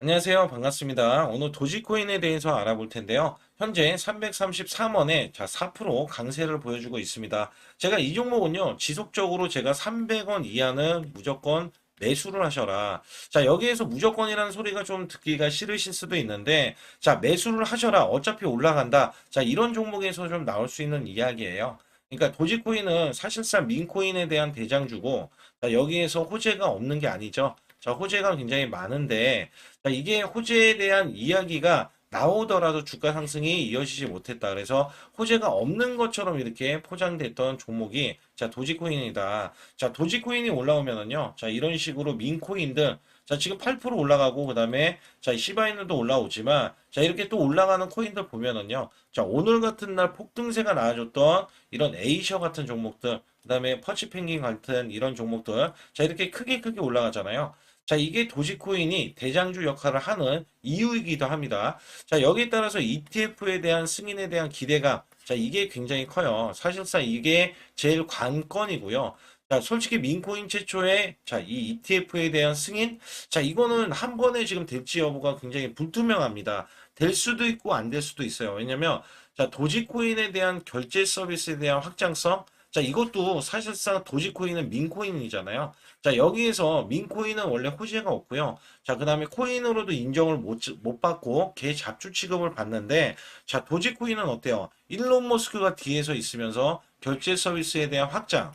안녕하세요. 반갑습니다. 오늘 도지코인에 대해서 알아볼 텐데요. 현재 333원에 4% 강세를 보여주고 있습니다. 제가 이 종목은요, 지속적으로 제가 300원 이하는 무조건 매수를 하셔라. 자, 여기에서 무조건이라는 소리가 좀 듣기가 싫으실 수도 있는데, 자, 매수를 하셔라. 어차피 올라간다. 자, 이런 종목에서 좀 나올 수 있는 이야기예요. 그러니까 도지코인은 사실상 민코인에 대한 대장주고, 자, 여기에서 호재가 없는 게 아니죠. 자, 호재가 굉장히 많은데, 자, 이게 호재에 대한 이야기가 나오더라도 주가 상승이 이어지지 못했다. 그래서 호재가 없는 것처럼 이렇게 포장됐던 종목이 자, 도지코인이다. 자, 도지코인이 올라오면은요. 자, 이런 식으로 민코인들 자, 지금 8% 올라가고 그다음에 자, 시바이누도 올라오지만 자, 이렇게 또 올라가는 코인들 보면은요. 자, 오늘 같은 날 폭등세가 나와줬던 이런 에이셔 같은 종목들 그다음에 퍼치펭귄 같은 이런 종목들 자, 이렇게 크게 올라가잖아요. 자, 이게 도지코인이 대장주 역할을 하는 이유이기도 합니다. 자, 여기에 따라서 ETF에 대한 승인에 대한 기대감, 자, 이게 굉장히 커요. 사실상 이게 제일 관건이고요. 자, 솔직히 민코인 최초의 자, 이 ETF에 대한 승인, 자, 이거는 한 번에 지금 될지 여부가 굉장히 불투명합니다. 될 수도 있고 안 될 수도 있어요. 왜냐면 자, 도지코인에 대한 결제 서비스에 대한 확장성, 자, 이것도 사실상 도지코인은 민코인이잖아요. 자, 여기에서 민코인은 원래 호재가 없고요. 자, 그 다음에 코인으로도 인정을 못 받고 개 잡주 취급을 받는데, 자, 도지코인은 어때요? 일론 머스크가 뒤에서 있으면서 결제 서비스에 대한 확장.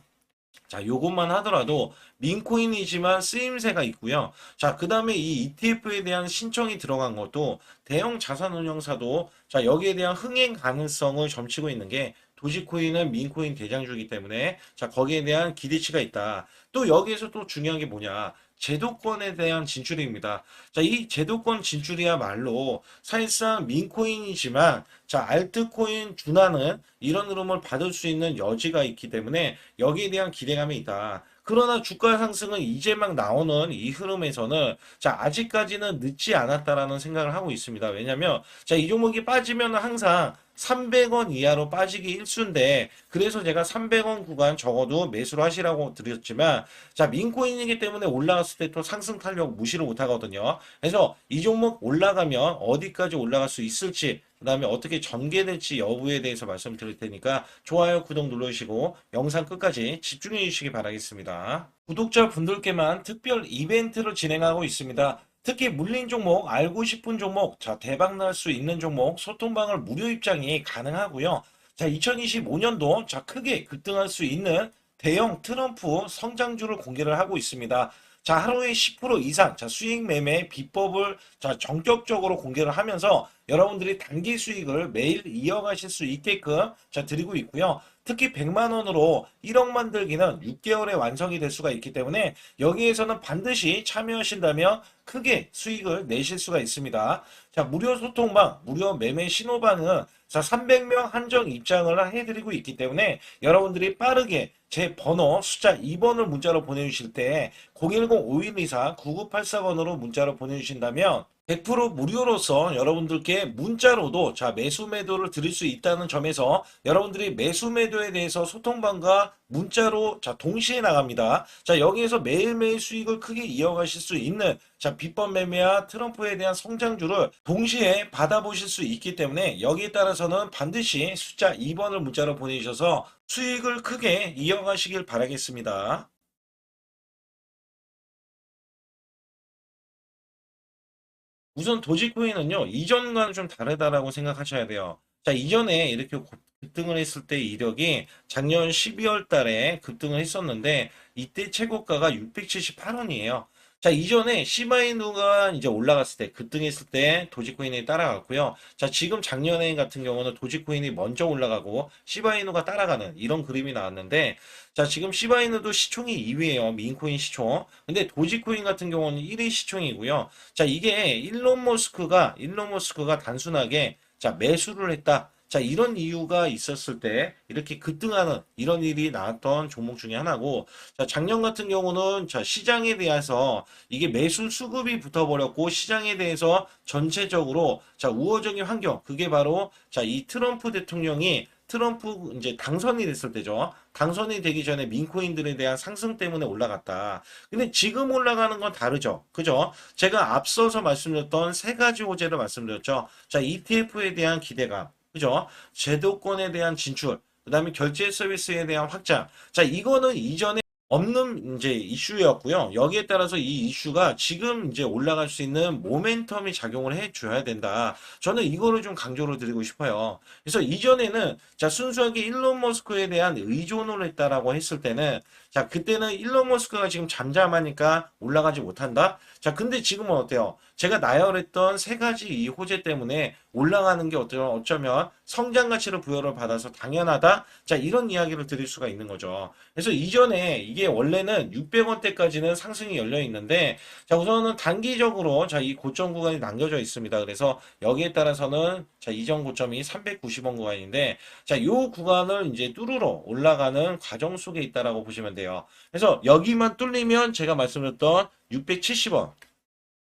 자, 요것만 하더라도 민코인이지만 쓰임새가 있고요. 자, 그 다음에 이 ETF에 대한 신청이 들어간 것도 대형 자산운용사도 자, 여기에 대한 흥행 가능성을 점치고 있는 게 도지코인은 민코인 대장주이기 때문에 자, 거기에 대한 기대치가 있다. 또 여기에서 또 중요한 게 뭐냐? 제도권에 대한 진출입니다. 자, 이 제도권 진출이야말로 사실상 민코인이지만 자, 알트코인 준하는 이런 흐름을 받을 수 있는 여지가 있기 때문에 여기에 대한 기대감이 있다. 그러나 주가 상승은 이제 막 나오는 이 흐름에서는 자, 아직까지는 늦지 않았다라는 생각을 하고 있습니다. 왜냐면 자, 이 종목이 빠지면 항상 300원 이하로 빠지기 일수인데 그래서 제가 300원 구간 적어도 매수를 하시라고 드렸지만 자, 민코인이기 때문에 올라갔을 때 또 상승 탄력 무시를 못 하거든요. 그래서 이 종목 올라가면 어디까지 올라갈 수 있을지 그 다음에 어떻게 전개될지 여부에 대해서 말씀드릴 테니까 좋아요, 구독 눌러주시고 영상 끝까지 집중해 주시기 바라겠습니다. 구독자분들께만 특별 이벤트를 진행하고 있습니다. 특히 물린 종목, 알고 싶은 종목, 자, 대박 날 수 있는 종목, 소통방을 무료 입장이 가능하고요. 자, 2025년도 자, 크게 급등할 수 있는 대형 트럼프 성장주를 공개를 하고 있습니다. 자, 하루에 10% 이상, 자, 수익 매매 비법을 자, 전격적으로 공개를 하면서 여러분들이 단기 수익을 매일 이어가실 수 있게끔 자, 드리고 있고요. 특히 100만 원으로 1억 만들기는 6개월에 완성이 될 수가 있기 때문에 여기에서는 반드시 참여하신다면 크게 수익을 내실 수가 있습니다. 자, 무료 소통방, 무료 매매 신호방은 자, 300명 한정 입장을 해드리고 있기 때문에 여러분들이 빠르게 제 번호 숫자 2번을 문자로 보내주실 때 010-5124-9984번으로 문자로 보내주신다면 100% 무료로서 여러분들께 문자로도 자, 매수 매도를 드릴 수 있다는 점에서 여러분들이 매수 매도에 대해서 소통방과 문자로 자, 동시에 나갑니다. 자, 여기에서 매일매일 수익을 크게 이어가실 수 있는 자, 비법 매매와 트럼프에 대한 성장주를 동시에 받아보실 수 있기 때문에 여기에 따라서는 반드시 숫자 2번을 문자로 보내주셔서 수익을 크게 이어가시길 바라겠습니다. 우선 도지코인은요, 이전과는 좀 다르다라고 생각하셔야 돼요. 자, 이전에 이렇게 급등을 했을 때 이력이 작년 12월 달에 급등을 했었는데, 이때 최고가가 678원이에요. 자, 이전에 시바이누가 이제 올라갔을 때, 급등했을 때 도지코인이 따라갔고요. 자, 지금 작년에 같은 경우는 도지코인이 먼저 올라가고 시바이누가 따라가는 이런 그림이 나왔는데, 자, 지금 시바이누도 시총이 2위예요. 민코인 시총. 근데 도지코인 같은 경우는 1위 시총이고요. 자, 이게 일론 머스크가 단순하게 자, 매수를 했다. 자, 이런 이유가 있었을 때 이렇게 급등하는 이런 일이 나왔던 종목 중에 하나고, 자, 작년 같은 경우는 자, 시장에 대해서 이게 매수 수급이 붙어버렸고, 시장에 대해서 전체적으로 자, 우호적인 환경, 그게 바로 자, 이 트럼프 대통령이 트럼프 이제 당선이 됐을 때죠. 당선이 되기 전에 민코인들에 대한 상승 때문에 올라갔다. 근데 지금 올라가는 건 다르죠. 그죠? 제가 앞서서 말씀드렸던 세 가지 호재를 말씀드렸죠. 자, ETF에 대한 기대감. 그죠? 제도권에 대한 진출. 그다음에 결제 서비스에 대한 확장. 자, 이거는 이전에 없는 이제 이슈였고요. 여기에 따라서 이 이슈가 지금 이제 올라갈 수 있는 모멘텀이 작용을 해 줘야 된다. 저는 이거를 좀 강조를 드리고 싶어요. 그래서 이전에는 자, 순수하게 일론 머스크에 대한 의존을 했다라고 했을 때는 자, 그때는 일론 머스크가 지금 잠잠하니까 올라가지 못한다. 자, 근데 지금은 어때요? 제가 나열했던 세 가지 이 호재 때문에 올라가는 게 어쩌면 성장 가치를 부여를 받아서 당연하다. 자, 이런 이야기를 드릴 수가 있는 거죠. 그래서 이전에 이게 원래는 600원대까지는 상승이 열려 있는데, 자, 우선은 단기적으로 자, 이 고점 구간이 남겨져 있습니다. 그래서 여기에 따라서는 자, 이전 고점이 390원 구간인데, 자, 요 구간을 이제 뚫으러 올라가는 과정 속에 있다라고 보시면 돼요. 그래서 여기만 뚫리면 제가 말씀드렸던 670원,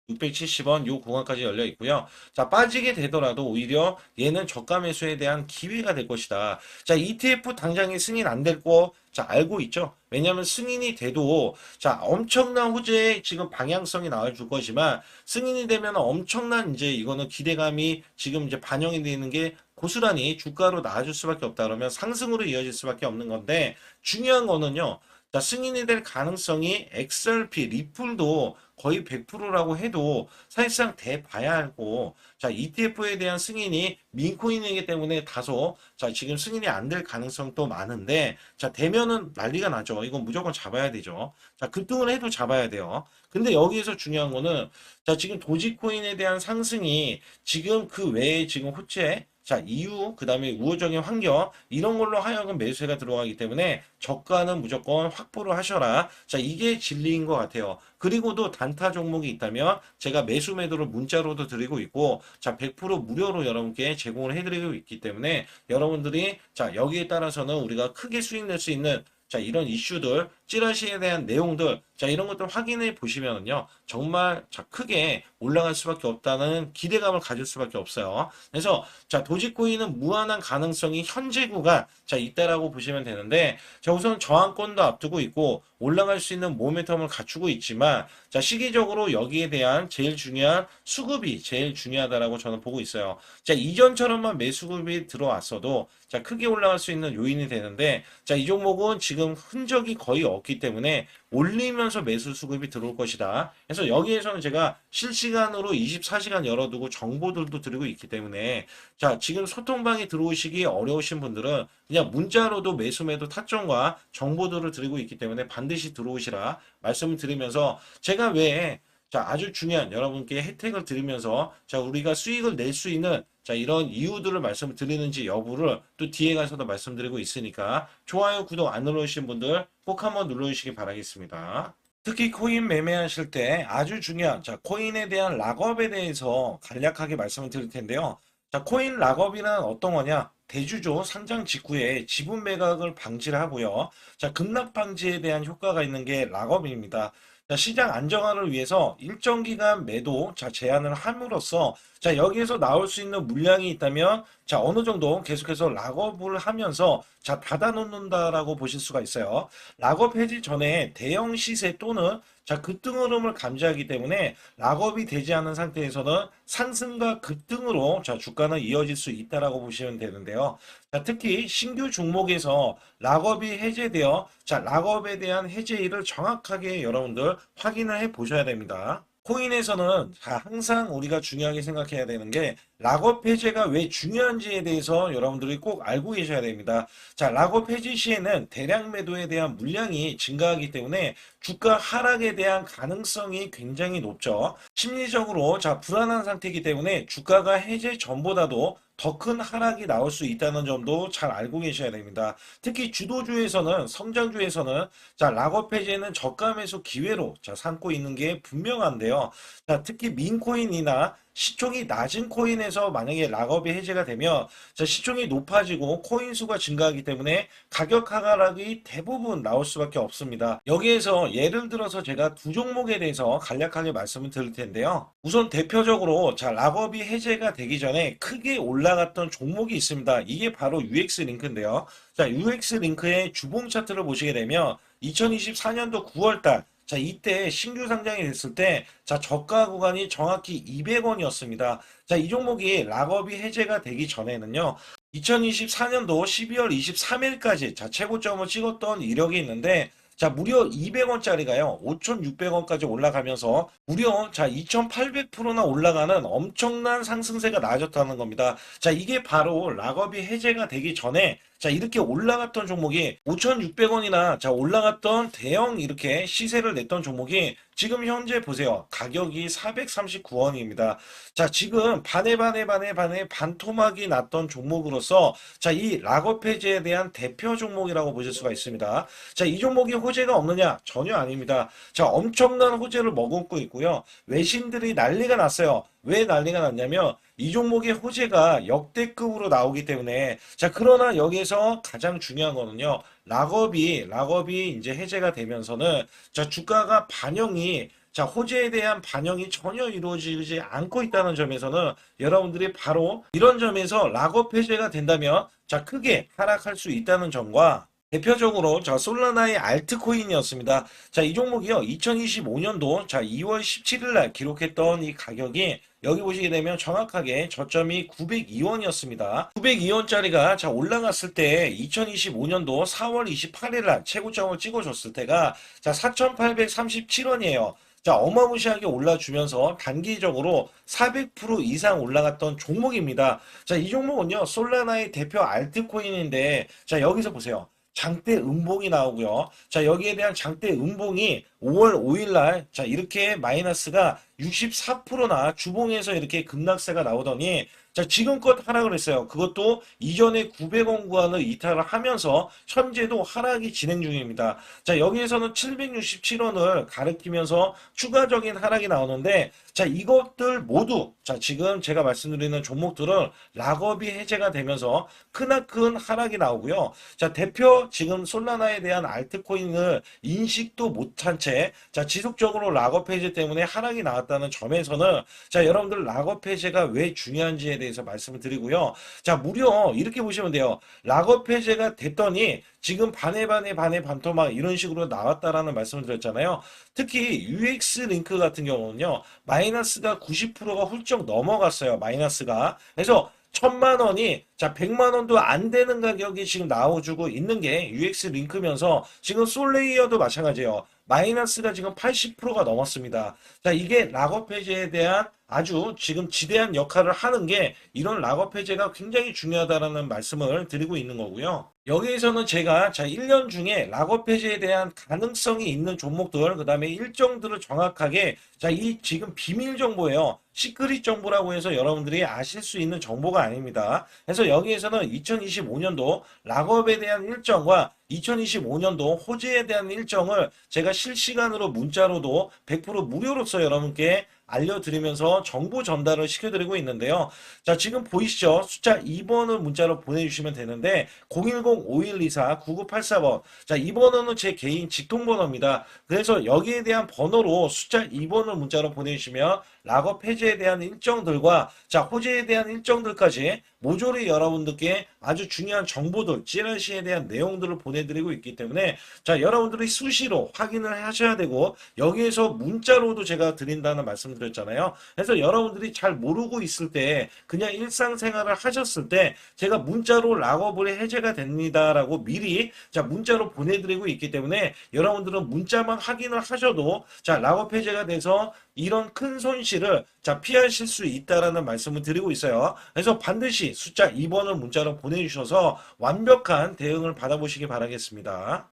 670원 요 구간까지 열려 있고요. 자, 빠지게 되더라도 오히려 얘는 저가 매수에 대한 기회가 될 것이다. 자, ETF 당장에 승인 안 될 거, 자, 알고 있죠? 왜냐하면 승인이 돼도, 자, 엄청난 호재의 지금 방향성이 나와줄 것이지만, 승인이 되면 엄청난 이제 이거는 기대감이 지금 이제 반영이 되는 게 고스란히 주가로 나와줄 수밖에 없다. 그러면 상승으로 이어질 수밖에 없는 건데, 중요한 거는요, 자, 승인이 될 가능성이 XRP, 리플도 거의 100%라고 해도 사실상 대봐야 하고, 자, ETF에 대한 승인이 민코인이기 때문에 다소, 자, 지금 승인이 안 될 가능성도 많은데, 자, 되면은 난리가 나죠. 이건 무조건 잡아야 되죠. 자, 급등을 해도 잡아야 돼요. 근데 여기에서 중요한 거는, 자, 지금 도지코인에 대한 상승이 지금 그 외에 지금 호재, 자, 이유, 그 다음에 우호적인 환경, 이런 걸로 하여금 매수세가 들어가기 때문에 저가는 무조건 확보를 하셔라. 자, 이게 진리인 것 같아요. 그리고도 단타 종목이 있다면 제가 매수 매도를 문자로도 드리고 있고, 자, 100% 무료로 여러분께 제공을 해드리고 있기 때문에 여러분들이, 자, 여기에 따라서는 우리가 크게 수익 낼 수 있는 자, 이런 이슈들, 찌라시에 대한 내용들, 자, 이런 것들 확인해 보시면은요, 정말, 자, 크게 올라갈 수밖에 없다는 기대감을 가질 수밖에 없어요. 그래서, 자, 도지코인은 무한한 가능성이 현재 구간, 자, 있다라고 보시면 되는데, 자, 우선 저항권도 앞두고 있고, 올라갈 수 있는 모멘텀을 갖추고 있지만, 자, 시기적으로 여기에 대한 제일 중요한 수급이 제일 중요하다라고 저는 보고 있어요. 자, 이전처럼만 매수급이 들어왔어도, 자, 크게 올라갈 수 있는 요인이 되는데, 자, 이 종목은 지금 흔적이 거의 없기 때문에 올리면서 매수 수급이 들어올 것이다. 그래서 여기에서는 제가 실시간으로 24시간 열어두고 정보들도 드리고 있기 때문에, 자, 지금 소통방에 들어오시기 어려우신 분들은 그냥 문자로도 매수 매도 타점과 정보들을 드리고 있기 때문에 반드시 들어오시라 말씀을 드리면서, 제가 왜 자, 아주 중요한 여러분께 혜택을 드리면서, 자, 우리가 수익을 낼 수 있는, 자, 이런 이유들을 말씀을 드리는지 여부를 또 뒤에 가서도 말씀드리고 있으니까, 좋아요, 구독 안 눌러주신 분들 꼭 한번 눌러주시기 바라겠습니다. 특히 코인 매매하실 때 아주 중요한, 자, 코인에 대한 락업에 대해서 간략하게 말씀을 드릴 텐데요. 자, 코인 락업이란 어떤 거냐? 대주주 상장 직후에 지분 매각을 방지를 하고요. 자, 급락 방지에 대한 효과가 있는 게 락업입니다. 자, 시장 안정화를 위해서 일정 기간 매도 자 제한을 함으로써 자 여기에서 나올 수 있는 물량이 있다면 자 어느 정도 계속해서 락업을 하면서 자 닫아놓는다라고 보실 수가 있어요. 락업 해지 전에 대형 시세 또는 자 급등 흐름을 감지하기 때문에 락업이 되지 않은 상태에서는 상승과 급등으로 자 주가는 이어질 수 있다라고 보시면 되는데요. 자, 특히 신규 종목에서 락업이 해제되어 자 락업에 대한 해제일을 정확하게 여러분들 확인을 해 보셔야 됩니다. 코인에서는 자, 항상 우리가 중요하게 생각해야 되는 게 락업 해제가 왜 중요한지에 대해서 여러분들이 꼭 알고 계셔야 됩니다. 자, 락업 해제 시에는 대량 매도에 대한 물량이 증가하기 때문에 주가 하락에 대한 가능성이 굉장히 높죠. 심리적으로 자, 불안한 상태이기 때문에 주가가 해제 전보다도 더 큰 하락이 나올 수 있다는 점도 잘 알고 계셔야 됩니다. 특히 주도주에서는 성장주에서는 자 락업 해제는 저가 매수 기회로 자 삼고 있는 게 분명한데요. 자 특히 민코인이나 시총이 낮은 코인에서 만약에 락업이 해제가 되면 자, 시총이 높아지고 코인 수가 증가하기 때문에 가격 하락이 대부분 나올 수밖에 없습니다. 여기에서 예를 들어서 제가 두 종목에 대해서 간략하게 말씀을 드릴 텐데요. 우선 대표적으로 자, 락업이 해제가 되기 전에 크게 올라갔던 종목이 있습니다. 이게 바로 UX 링크인데요. 자, UX 링크의 주봉 차트를 보시게 되면 2024년도 9월달 자, 이때 신규 상장이 됐을 때, 자, 저가 구간이 정확히 200원이었습니다. 자, 이 종목이 락업이 해제가 되기 전에는요, 2024년도 12월 23일까지, 자, 최고점을 찍었던 이력이 있는데, 자, 무려 200원짜리가요, 5,600원까지 올라가면서, 무려, 자, 2,800%나 올라가는 엄청난 상승세가 나아졌다는 겁니다. 자, 이게 바로 락업이 해제가 되기 전에, 자, 이렇게 올라갔던 종목이 5,600원이나 자, 올라갔던 대형 이렇게 시세를 냈던 종목이 지금 현재 보세요. 가격이 439원입니다. 자, 지금 반에 반토막이 났던 종목으로서 자, 이 락업 해제에 대한 대표 종목이라고 보실 수가 있습니다. 자, 이 종목이 호재가 없느냐? 전혀 아닙니다. 자, 엄청난 호재를 머금고 있고요. 외신들이 난리가 났어요. 왜 난리가 났냐면 이 종목의 호재가 역대급으로 나오기 때문에 자, 그러나 여기에서 가장 중요한 거는요. 락업이 이제 해제가 되면서는 자, 주가가 반영이 자, 호재에 대한 반영이 전혀 이루어지지 않고 있다는 점에서는 여러분들이 바로 이런 점에서 락업 해제가 된다면 자, 크게 하락할 수 있다는 점과 대표적으로 자, 솔라나의 알트코인이었습니다. 자, 이 종목이요. 2025년도 자, 2월 17일 날 기록했던 이 가격이 여기 보시게 되면 정확하게 저점이 902원이었습니다. 902원짜리가 자, 올라갔을 때 2025년도 4월 28일 날 최고점을 찍어줬을 때가 자, 4,837원이에요. 자, 어마무시하게 올라주면서 단기적으로 400% 이상 올라갔던 종목입니다. 자, 이 종목은요, 솔라나의 대표 알트코인인데, 자, 여기서 보세요. 장대 음봉이 나오고요. 자, 여기에 대한 장대 음봉이 5월 5일 날, 자, 이렇게 마이너스가 64%나 주봉에서 이렇게 급락세가 나오더니, 자, 지금껏 하락을 했어요. 그것도 이전에 900원 구간을 이탈을 하면서 현재도 하락이 진행 중입니다. 자, 여기에서는 767원을 가리키면서 추가적인 하락이 나오는데, 자, 이것들 모두, 자, 지금 제가 말씀드리는 종목들은 락업이 해제가 되면서 크나큰 하락이 나오고요. 자, 대표 지금 솔라나에 대한 알트코인을 인식도 못한 채, 자, 지속적으로 락업 해제 때문에 하락이 나왔다는 점에서는, 자, 여러분들 락업 해제가 왜 중요한지에 대해서 말씀을 드리고요. 자, 무려 이렇게 보시면 돼요. 락업 해제가 됐더니 지금 반에 반토막 이런 식으로 나왔다라는 말씀을 드렸잖아요. 특히 UX 링크 같은 경우는요. 마이너스가 90%가 훌쩍 넘어갔어요. 마이너스가. 그래서 1,000만 원이 자 100만 원도 안 되는 가격이 지금 나와주고 있는 게 UX 링크면서 지금 솔레이어도 마찬가지예요. 마이너스가 지금 80%가 넘었습니다. 자, 이게 락업 해제에 대한 아주 지금 지대한 역할을 하는 게 이런 락업 해제가 굉장히 중요하다라는 말씀을 드리고 있는 거고요. 여기에서는 제가 자 1년 중에 락업 해제에 대한 가능성이 있는 종목들 그다음에 일정들을 정확하게 자 이 지금 비밀 정보예요. 시크릿 정보라고 해서 여러분들이 아실 수 있는 정보가 아닙니다. 그래서 여기에서는 2025년도 락업에 대한 일정과 2025년도 호재에 대한 일정을 제가 실시간으로 문자로도 100% 무료로서 여러분께 알려드리면서 정보 전달을 시켜드리고 있는데요. 자, 지금 보이시죠? 숫자 2번을 문자로 보내주시면 되는데 010-5124-9984번 자, 이 번호는 제 개인 직통번호입니다. 그래서 여기에 대한 번호로 숫자 2번을 문자로 보내주시면 락업 해제에 대한 일정들과 자, 호재에 대한 일정들까지 모조리 여러분들께 아주 중요한 정보들, 찌라시에 대한 내용들을 보내드리고 있기 때문에 자, 여러분들이 수시로 확인을 하셔야 되고 여기에서 문자로도 제가 드린다는 말씀을 드렸잖아요. 그래서 여러분들이 잘 모르고 있을 때 그냥 일상생활을 하셨을 때 제가 문자로 락업을 해제가 됩니다라고 미리 자, 문자로 보내드리고 있기 때문에 여러분들은 문자만 확인을 하셔도 자, 락업 해제가 돼서 이런 큰 손실을 자, 피하실 수 있다라는 말씀을 드리고 있어요. 그래서 반드시 숫자 2번을 문자로 보내주셔서 완벽한 대응을 받아보시기 바라겠습니다.